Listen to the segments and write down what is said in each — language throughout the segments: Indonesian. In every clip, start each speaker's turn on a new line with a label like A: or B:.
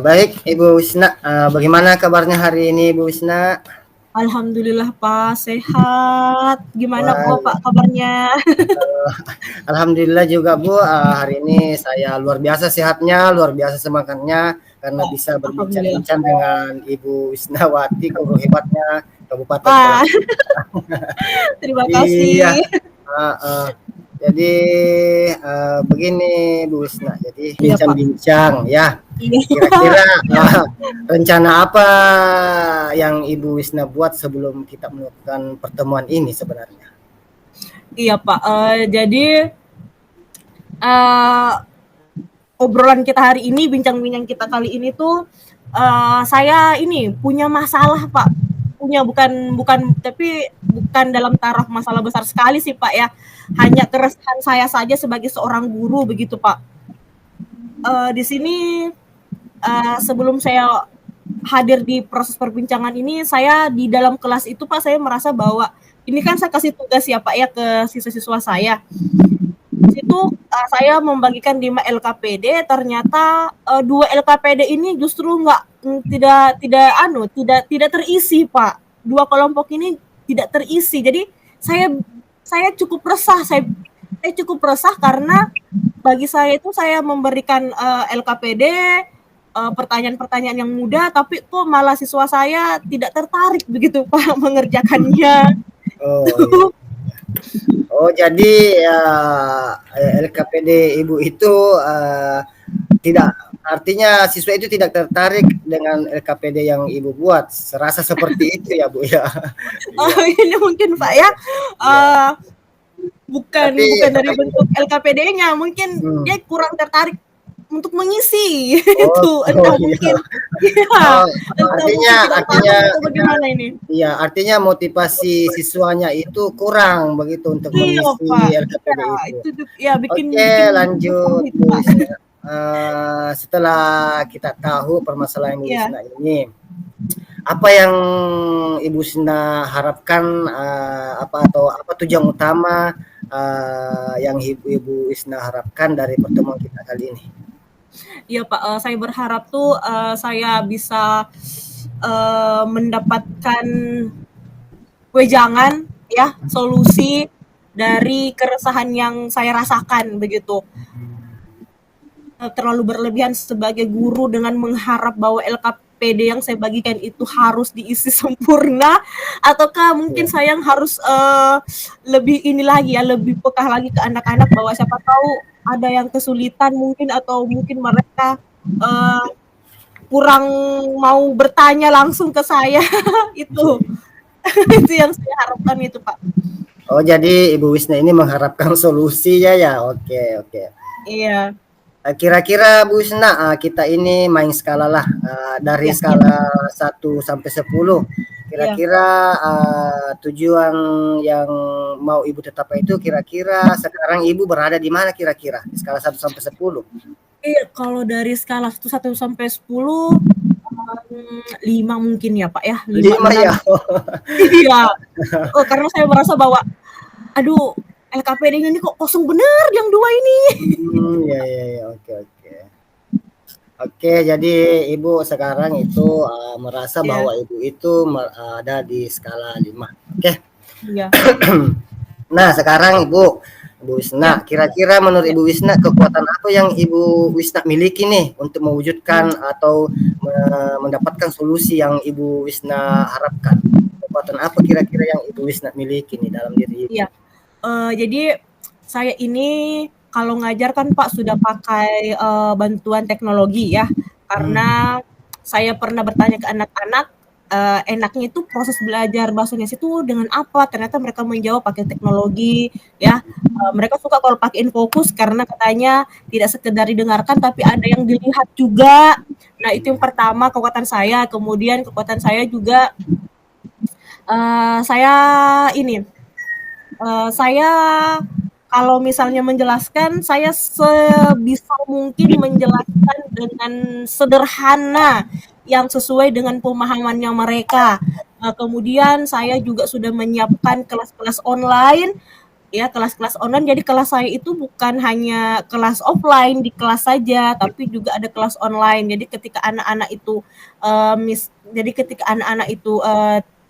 A: Baik, Ibu Wisna. Bagaimana kabarnya hari ini, Ibu Wisna?
B: Alhamdulillah Pak, sehat. Gimana
A: Wah,
B: Bapak kabarnya?
A: Alhamdulillah juga Bu. Hari ini saya luar biasa sehatnya, luar biasa semangatnya karena bisa
B: Alhamdulillah.
A: berbincang-bincang dengan Ibu Wisnawati, guru hebatnya Kabupaten
B: Wah,
A: Palembang.
B: terima
A: Iya.
B: kasih.
A: Uh, uh. Jadi begini Bu Wisna. Jadi
B: Iya Pak.
A: bincang-bincang ya.
B: Iya.
A: Kira-kira rencana apa yang Ibu Wisna buat sebelum kita melakukan pertemuan ini sebenarnya?
B: Iya Pak. Jadi uh, obrolan kita hari ini, bincang-bincang kita kali ini tuh saya ini punya masalah Pak. Bukan dalam taraf masalah besar sekali sih Pak ya. Hanya keresahan saya saja sebagai seorang guru begitu Pak. Di sini sebelum saya hadir di proses perbincangan ini, saya di dalam kelas itu Pak, saya merasa bahwa ini kan saya kasih tugas ya Pak ya ke siswa-siswa saya. Di situ saya membagikan 5 LKPD, ternyata 2 LKPD ini justru tidak terisi Pak. 2 kelompok ini tidak terisi. Jadi saya cukup resah, saya cukup resah karena bagi saya itu saya memberikan LKPD pertanyaan-pertanyaan yang mudah, tapi kok malah siswa saya tidak tertarik begitu Pak mengerjakannya.
A: Oh iya. Oh jadi ya, LKPD Ibu itu tidak artinya siswa itu tidak tertarik dengan LKPD yang Ibu buat. Serasa seperti itu ya Bu ya. Iya.
B: Ini mungkin Pak ya.
A: Iya.
B: Bukan
A: Tapi
B: dari bentuk LKPD-nya, mungkin dia kurang tertarik untuk mengisi
A: oh,
B: itu
A: oh
B: entah
A: iya.
B: mungkin ya
A: Oh,
B: entah
A: artinya
B: mungkin tidak
A: artinya
B: paham atau bagaimana ini.
A: iya, artinya motivasi siswanya itu kurang begitu untuk
B: Iya
A: mengisi
B: Pak,
A: LKPD
B: iya
A: itu.
B: itu ya bikin
A: Oke,
B: bikin
A: lanjut
B: itu
A: Bu
B: Pak.
A: Wisna. Setelah kita tahu permasalahan Bu
B: Iya.
A: Wisna ini, apa yang Ibu Wisna harapkan apa tujuan utama yang Ibu Wisna harapkan dari pertemuan kita kali ini?
B: Iya Pak, saya berharap tuh saya bisa mendapatkan wejangan ya, solusi dari keresahan yang saya rasakan begitu. Terlalu berlebihan sebagai guru dengan mengharap bahwa LKPD yang saya bagikan itu harus diisi sempurna, ataukah mungkin
A: Ya.
B: saya yang harus lebih ini lagi ya, lebih peka lagi ke anak-anak bahwa siapa tahu ada yang kesulitan mungkin atau mungkin mereka kurang mau bertanya langsung ke saya itu itu yang saya harapkan itu Pak.
A: Oh, jadi Ibu Wisna ini mengharapkan solusinya ya. Oke, oke.
B: Iya.
A: Kira-kira Bu Wisna, kita ini main skala lah dari
B: Iya.
A: skala 1 sampai 10.
B: Iya.
A: Kira-kira tujuan yang mau Ibu tetapkan itu kira-kira sekarang Ibu berada di mana kira-kira? Di skala 1 sampai 10.
B: Iya, kalau dari skala 1 sampai 10 5 mungkin ya Pak ya, 5,
A: 5
B: 6.
A: ya.
B: Iya. Karena saya merasa bahwa aduh LKPD-nya ini kok kosong bener yang 2 ini.
A: Ya, ya, ya. Oke, oke. Oke, jadi Ibu sekarang itu merasa
B: Iya.
A: bahwa Ibu itu ada di skala 5. Oke.
B: Iya.
A: Nah, sekarang Ibu Wisna, kira-kira menurut Ibu Wisna kekuatan apa yang Ibu Wisna miliki nih untuk mewujudkan atau mendapatkan solusi yang Ibu Wisna harapkan? Kekuatan apa kira-kira yang Ibu Wisna miliki nih dalam diri Ibu?
B: Iya. Jadi saya ini kalau ngajar kan Pak sudah pakai bantuan teknologi ya, karena saya pernah bertanya ke anak-anak enaknya itu proses belajar bahasa Indonesia itu dengan apa? Ternyata mereka menjawab pakai teknologi ya. Mereka suka kalau pakai Infocus karena katanya tidak sekedar didengarkan tapi ada yang dilihat juga. Nah, itu yang pertama kekuatan saya. Kemudian kekuatan saya juga saya kalau misalnya menjelaskan, saya sebisa mungkin menjelaskan dengan sederhana yang sesuai dengan pemahamannya mereka. Kemudian saya juga sudah menyiapkan kelas-kelas online ya, kelas-kelas online. Jadi kelas saya itu bukan hanya kelas offline di kelas saja, tapi juga ada kelas online. Jadi ketika anak-anak itu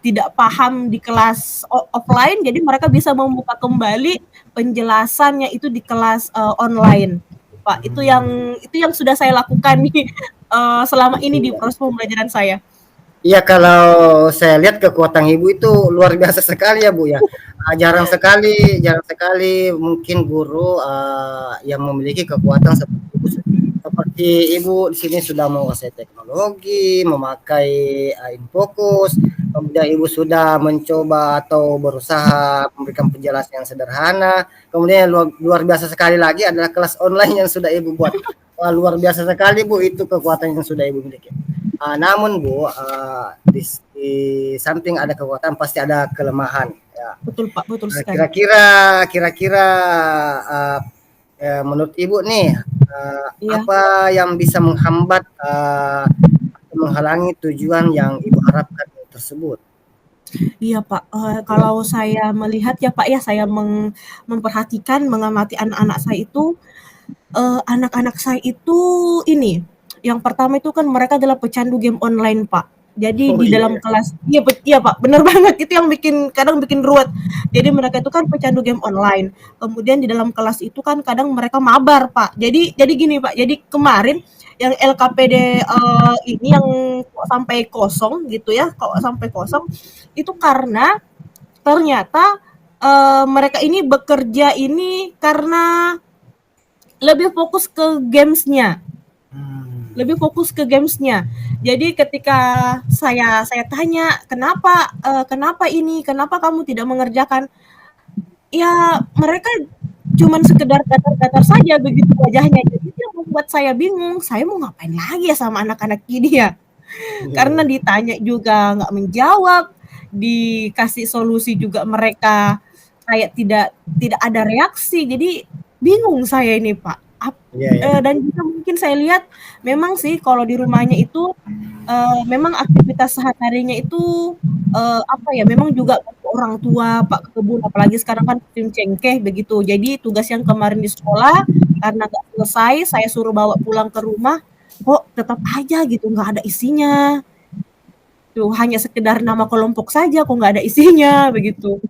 B: tidak paham di kelas offline, jadi mereka bisa membuka kembali penjelasannya itu di kelas online, Pak. Itu yang sudah saya lakukan nih selama ini di proses pembelajaran saya.
A: Iya, kalau saya lihat kekuatan Ibu itu luar biasa sekali ya, Bu, ya. Jarang sekali mungkin guru yang memiliki kekuatan seperti Ibu. Seperti Ibu di sini sudah menguasai teknologi, memakai InFocus, kemudian Ibu sudah mencoba atau berusaha memberikan penjelasan yang sederhana. Kemudian luar biasa sekali lagi adalah kelas online yang sudah Ibu buat. Wah, luar biasa sekali, Bu, itu kekuatan yang sudah Ibu miliki. Namun Bu, di samping ada kekuatan pasti ada kelemahan. Ya.
B: Betul Pak, betul sekali.
A: Kira-kira menurut Ibu nih, apa yang bisa menghambat menghalangi tujuan yang Ibu harapkan tersebut?
B: Iya Pak, kalau saya melihat ya Pak ya, saya memperhatikan, mengamati anak-anak saya itu, anak-anak saya itu ini, yang pertama itu kan mereka adalah pecandu game online Pak. Jadi di dalam kelas, iya Pak, benar banget, itu yang kadang bikin ruwet. Jadi mereka itu kan pecandu game online. Kemudian di dalam kelas itu kan kadang mereka mabar Pak. Jadi gini Pak, jadi kemarin yang LKPD ini yang kok sampai kosong gitu ya, kok sampai kosong itu karena ternyata mereka ini bekerja ini karena lebih fokus ke gamesnya. Jadi ketika saya tanya, kenapa ini, kenapa kamu tidak mengerjakan? Ya mereka cuman sekedar datar-datar saja begitu wajahnya. Jadi itu yang membuat saya bingung. Saya mau ngapain lagi ya sama anak-anak ini ya? Karena ditanya juga nggak menjawab, dikasih solusi juga mereka kayak tidak ada reaksi. Jadi bingung saya ini Pak. Dan juga mungkin saya lihat memang sih kalau di rumahnya itu memang aktivitas sehari-harinya itu memang juga orang tua Pak ke kebun, apalagi sekarang kan musim cengkeh begitu. Jadi tugas yang kemarin di sekolah karena nggak selesai, saya suruh bawa pulang ke rumah, kok tetap aja gitu nggak ada isinya. Tuh hanya sekedar nama kelompok saja, kok nggak ada isinya begitu.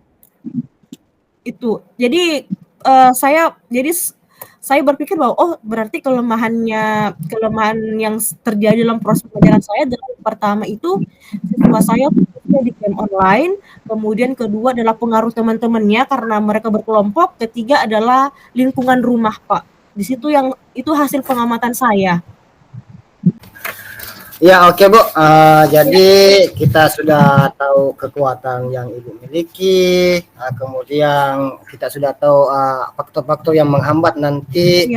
B: Itu. Jadi saya berpikir bahwa berarti kelemahan yang terjadi dalam proses pembelajaran saya adalah pertama itu siswa saya fokusnya di game online, kemudian kedua adalah pengaruh teman-temannya karena mereka berkelompok, ketiga adalah lingkungan rumah Pak. Di situ itu hasil pengamatan saya.
A: Ya, oke Bu. Jadi kita sudah tahu kekuatan yang Ibu miliki, kemudian kita sudah tahu faktor-faktor yang menghambat nanti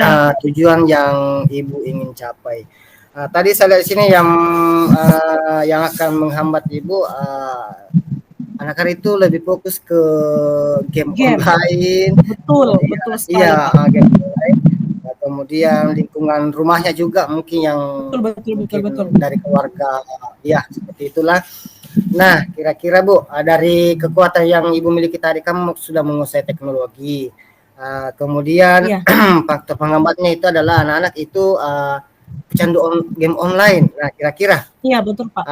A: tujuan yang Ibu ingin capai. Tadi saya lihat di sini yang akan menghambat Ibu, anak-anak itu lebih fokus ke game. Online.
B: Betul sekali.
A: Iya, game online. Kemudian lingkungan rumahnya juga mungkin yang
B: betul.
A: Dari keluarga, ya seperti itulah. Nah, kira-kira Bu, dari kekuatan yang Ibu miliki tadi, kamu sudah menguasai teknologi. Kemudian faktor penghambatnya itu adalah anak-anak itu pecandu game online. Nah, kira-kira
B: betul Pak.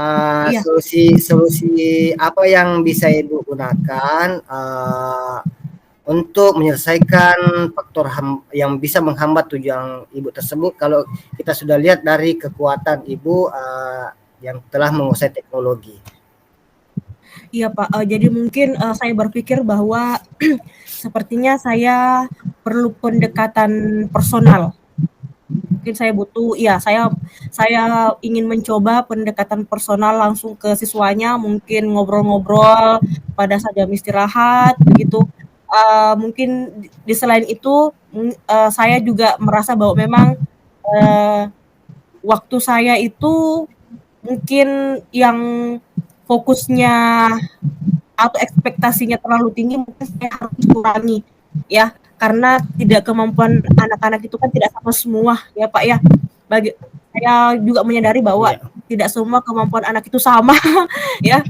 A: Solusi apa yang bisa Ibu gunakan untuk menyelesaikan faktor yang bisa menghambat tujuan Ibu tersebut, kalau kita sudah lihat dari kekuatan Ibu yang telah menguasai teknologi?
B: Iya Pak, jadi mungkin saya berpikir bahwa sepertinya saya perlu pendekatan personal. Mungkin saya butuh, saya ingin mencoba pendekatan personal langsung ke siswanya, mungkin ngobrol-ngobrol pada saat jam istirahat begitu. Mungkin di selain itu saya juga merasa bahwa memang waktu saya itu mungkin yang fokusnya atau ekspektasinya terlalu tinggi, mungkin saya harus kurangi ya, karena kemampuan anak-anak itu kan tidak sama semua ya Pak ya. Saya juga menyadari bahwa tidak semua kemampuan anak itu sama ya.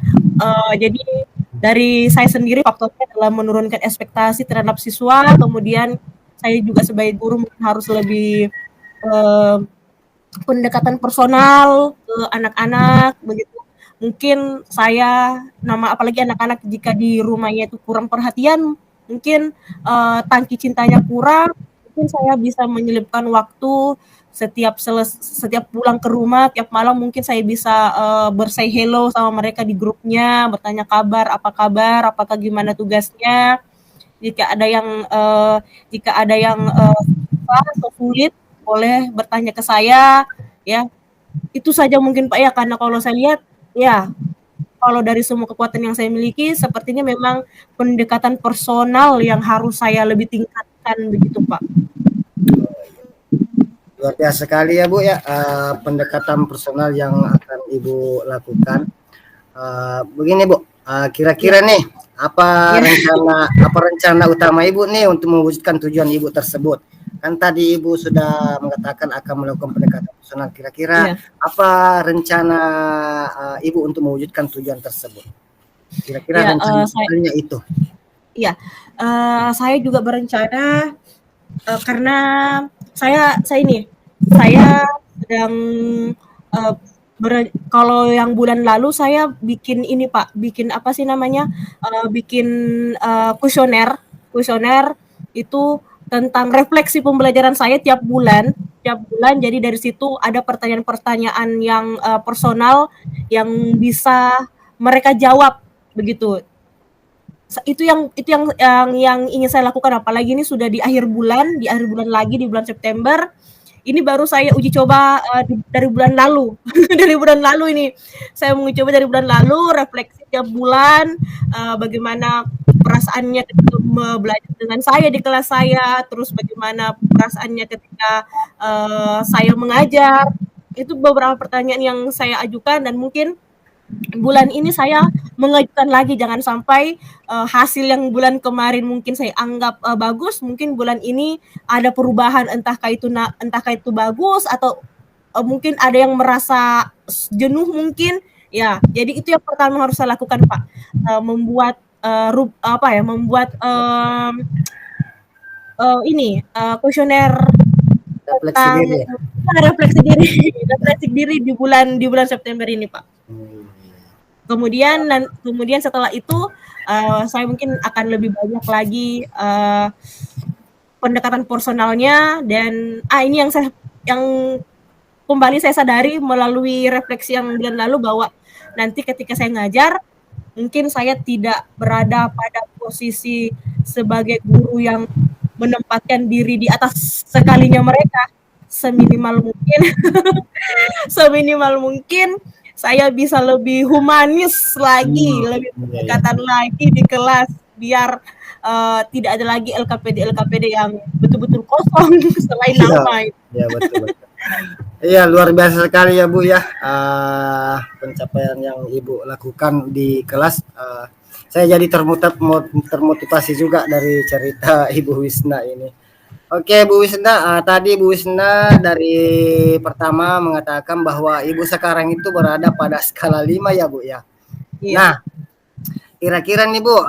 B: Jadi dari saya sendiri faktornya adalah menurunkan ekspektasi terhadap siswa, kemudian saya juga sebagai guru mungkin harus lebih pendekatan personal ke anak-anak begitu. Mungkin saya apalagi anak-anak jika di rumahnya itu kurang perhatian, mungkin tangki cintanya kurang, mungkin saya bisa menyelipkan waktu setiap pulang ke rumah, tiap malam mungkin saya bisa bersay hello sama mereka di grupnya, bertanya kabar, apakah gimana tugasnya. Jika ada yang susah atau sulit, boleh bertanya ke saya, ya. Itu saja mungkin Pak ya, karena kalau saya lihat, ya kalau dari semua kekuatan yang saya miliki, sepertinya memang pendekatan personal yang harus saya lebih tingkatkan begitu Pak.
A: Luar biasa sekali ya Bu ya, pendekatan personal yang akan Ibu lakukan. Begini Bu, kira-kira nih apa rencana utama Ibu nih untuk mewujudkan tujuan Ibu tersebut? Kan tadi Ibu sudah mengatakan akan melakukan pendekatan personal. Kira-kira apa rencana Ibu untuk mewujudkan tujuan tersebut? Kira-kira rencananya itu?
B: Iya, saya juga berencana karena saya sedang kalau yang bulan lalu saya bikin ini Pak, bikin apa sih namanya, bikin kuesioner itu tentang refleksi pembelajaran saya tiap bulan. Jadi dari situ ada pertanyaan-pertanyaan yang personal yang bisa mereka jawab begitu. Itu yang ingin saya lakukan, apalagi ini sudah di akhir bulan lagi di bulan September. Ini baru saya uji coba dari bulan lalu. Dari bulan lalu ini saya menguji coba dari bulan lalu, refleksi tiap bulan, bagaimana perasaannya ketika belajar dengan saya di kelas saya, terus bagaimana perasaannya ketika saya mengajar. Itu beberapa pertanyaan yang saya ajukan, dan mungkin bulan ini saya mengajukan lagi, jangan sampai hasil yang bulan kemarin mungkin saya anggap bagus, mungkin bulan ini ada perubahan, entahkah itu bagus atau mungkin ada yang merasa jenuh mungkin ya. Jadi itu yang pertama harus saya lakukan Pak, membuat kuesioner tentang refleksi diri di bulan September ini Pak. Kemudian setelah itu saya mungkin akan lebih banyak lagi pendekatan personalnya, dan ini yang kembali saya sadari melalui refleksi yang bulan lalu, bahwa nanti ketika saya ngajar mungkin saya tidak berada pada posisi sebagai guru yang menempatkan diri di atas sekalinya mereka. Seminimal mungkin saya bisa lebih humanis lagi, lebih pendekatan lagi di kelas, biar tidak ada lagi LKPD yang betul-betul kosong selain nama.
A: Iya, betul. Iya, luar biasa sekali ya Bu ya, pencapaian yang Ibu lakukan di kelas. Saya jadi termotivasi juga dari cerita Ibu Wisna ini. Oke Bu Wisna, tadi Bu Wisna dari pertama mengatakan bahwa Ibu sekarang itu berada pada skala 5 ya Bu ya. Iya. Nah, kira-kira nih Bu,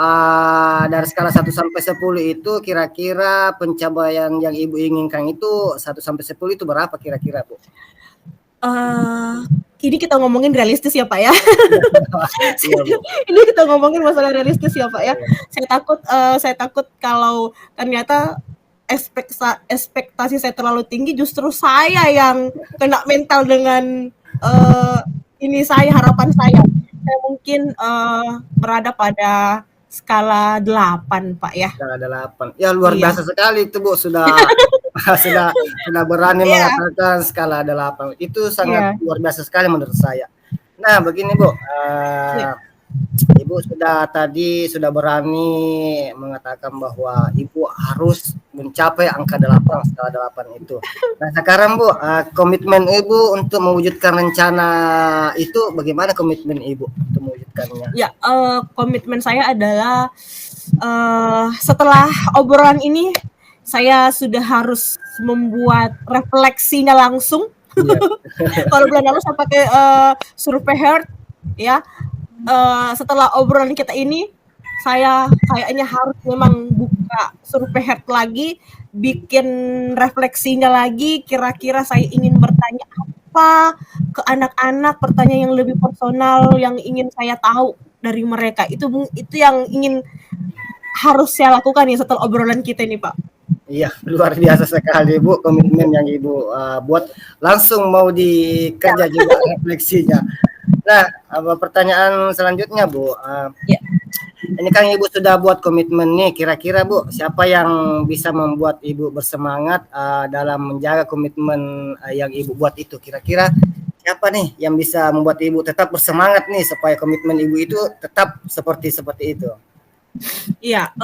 A: dari skala 1 sampai 10 itu kira-kira pencapaian yang Ibu inginkan itu 1 sampai 10 itu berapa kira-kira Bu?
B: Ini kita ngomongin realistis ya Pak ya. Ini kita ngomongin masalah realistis ya Pak ya. Saya takut kalau ternyata ekspektasi saya terlalu tinggi, justru saya yang kena mental dengan harapan saya. Saya mungkin berada pada skala 8 Pak ya.
A: Skala 8. Ya luar biasa sekali itu Bu, sudah berani mengatakan skala 8. Itu sangat luar biasa sekali menurut saya. Nah, begini Bu, Ibu sudah berani mengatakan bahwa Ibu harus mencapai angka 8, skala 8 itu. Nah, sekarang Bu, komitmen Ibu untuk mewujudkan rencana itu bagaimana komitmen Ibu untuk mewujudkannya?
B: Ya, komitmen saya adalah setelah obrolan ini saya sudah harus membuat refleksinya langsung. Kalau bulan lalu saya pakai survei Heart ya. Setelah obrolan kita ini saya kayaknya harus memang buka survei head lagi, bikin refleksinya lagi, kira-kira saya ingin bertanya apa ke anak-anak, pertanyaan yang lebih personal yang ingin saya tahu dari mereka. Itu yang ingin harus saya lakukan ya setelah obrolan kita ini, Pak.
A: Iya, luar biasa sekali Bu, komitmen yang Ibu buat langsung mau dikerja juga refleksinya. Nah, pertanyaan selanjutnya Bu,
B: Ya.
A: ini kan Ibu sudah buat komitmen nih, kira-kira Bu, siapa yang bisa membuat Ibu bersemangat dalam menjaga komitmen yang Ibu buat itu? Kira-kira siapa nih yang bisa membuat Ibu tetap bersemangat nih supaya komitmen Ibu itu tetap seperti itu?
B: Iya,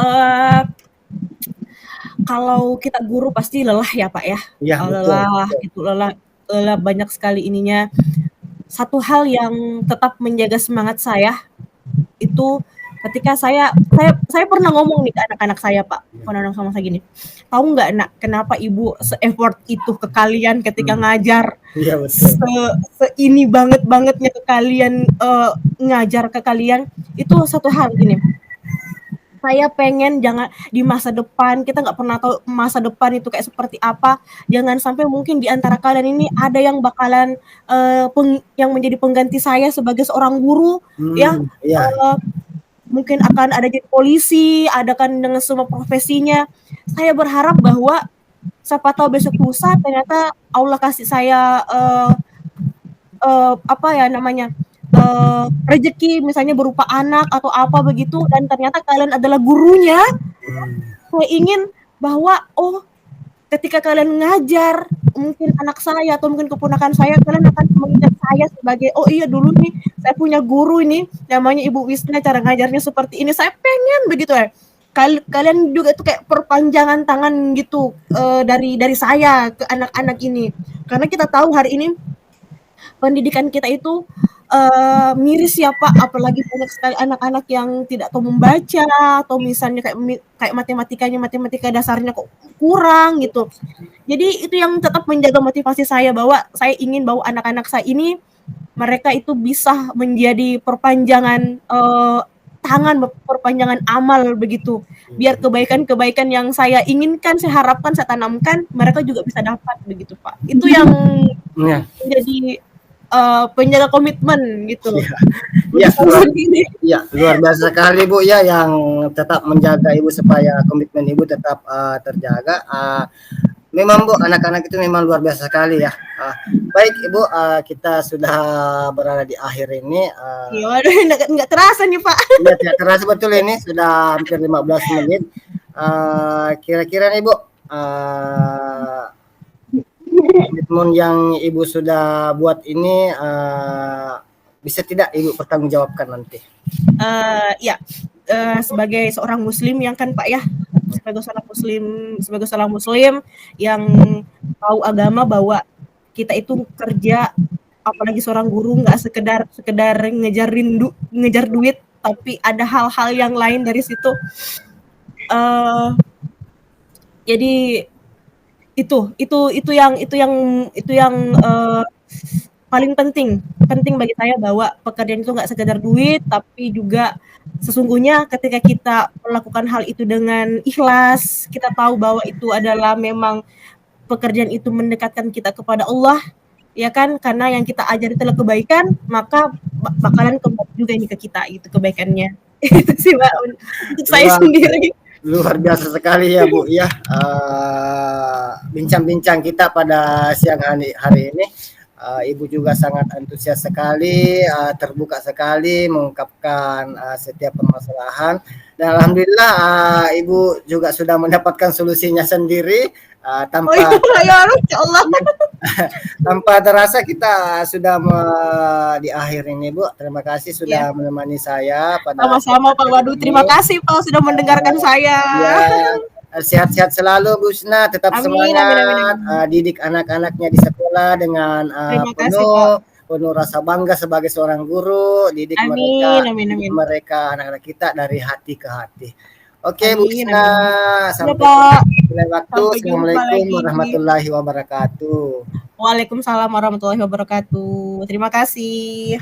B: kalau kita guru pasti lelah ya Pak ya,
A: Iya, betul.
B: lelah gitu, lelah banyak sekali ininya. Satu hal yang tetap menjaga semangat saya itu ketika saya pernah ngomong nih ke anak-anak saya Pak, pernah ngomong sama saya gini, tahu nggak Nak, kenapa Ibu se-effort itu ke kalian ketika ngajar,
A: Iya, betul.
B: ini bangetnya ke kalian, ngajar ke kalian, itu satu hal gini, saya pengen jangan di masa depan, kita nggak pernah tahu masa depan itu kayak seperti apa, jangan sampai mungkin di antara kalian ini ada yang bakalan, yang menjadi pengganti saya sebagai seorang guru ya,
A: Iya.
B: mungkin akan ada jadi polisi, ada kan dengan semua profesinya. Saya berharap bahwa siapa tahu besok lusa ternyata Allah kasih saya, apa ya namanya, rezeki misalnya berupa anak atau apa begitu dan ternyata kalian adalah gurunya, saya ingin bahwa, oh ketika kalian ngajar mungkin anak saya atau mungkin keponakan saya, kalian akan mengingat saya sebagai, oh iya dulu nih saya punya guru ini namanya Ibu Wisna, cara ngajarnya seperti ini. Saya pengen begitu ya. Kalian juga itu kayak perpanjangan tangan gitu dari saya ke anak-anak ini. Karena kita tahu hari ini pendidikan kita itu miris ya Pak, apalagi banyak sekali anak-anak yang tidak tahu membaca atau misalnya kayak matematika dasarnya kok kurang gitu. Jadi itu yang tetap menjaga motivasi saya bahwa saya ingin bahwa anak-anak saya ini mereka itu bisa menjadi perpanjangan tangan, perpanjangan amal begitu. Biar kebaikan-kebaikan yang saya inginkan, saya harapkan, saya tanamkan, mereka juga bisa dapat begitu Pak. Itu yang menjadi penjaga komitmen gitu.
A: Iya, luar biasa sekali Bu ya yang tetap menjaga Ibu supaya komitmen Ibu tetap terjaga. Memang Bu, anak-anak itu memang luar biasa sekali ya. Baik Ibu, kita sudah berada di akhir ini.
B: Iya, waduh, nggak terasa nih Pak.
A: Iya, tidak terasa betul ini sudah hampir 15 menit. Kira-kira nih Bu, komitmen yang Ibu sudah buat ini bisa tidak Ibu pertanggungjawabkan nanti?
B: Ya, sebagai seorang Muslim yang kan Pak ya, sebagai seorang Muslim yang tahu agama bahwa kita itu kerja, apalagi seorang guru nggak sekedar ngejar duit, tapi ada hal-hal yang lain dari situ. Jadi itu yang paling penting bagi saya bahwa pekerjaan itu nggak sekedar duit, tapi juga sesungguhnya ketika kita melakukan hal itu dengan ikhlas, kita tahu bahwa itu adalah memang pekerjaan itu mendekatkan kita kepada Allah, ya kan? Karena yang kita ajar itu adalah kebaikan, maka bakalan kembali juga ini ke kita itu kebaikannya. Itu sih Mbak untuk saya sendiri.
A: Luar biasa sekali ya Bu ya, bincang-bincang kita pada siang hari ini. Ibu juga sangat antusias sekali, terbuka sekali mengungkapkan setiap permasalahan. Dan alhamdulillah Ibu juga sudah mendapatkan solusinya sendiri tanpa tanpa terasa kita sudah di akhir ini Bu. Terima kasih sudah menemani saya pada
B: sama-sama Pak Waduh. Terima kasih Pak sudah mendengarkan saya.
A: Ya. Sehat-sehat selalu Bu Wisna, tetap semangat, didik anak-anaknya di sekolah dengan penuh rasa bangga sebagai seorang guru, didik mereka anak-anak kita dari hati ke hati. Oke Bu Wisna, sampai waktu. Assalamualaikum warahmatullahi wabarakatuh.
B: Waalaikumsalam warahmatullahi wabarakatuh. Terima kasih.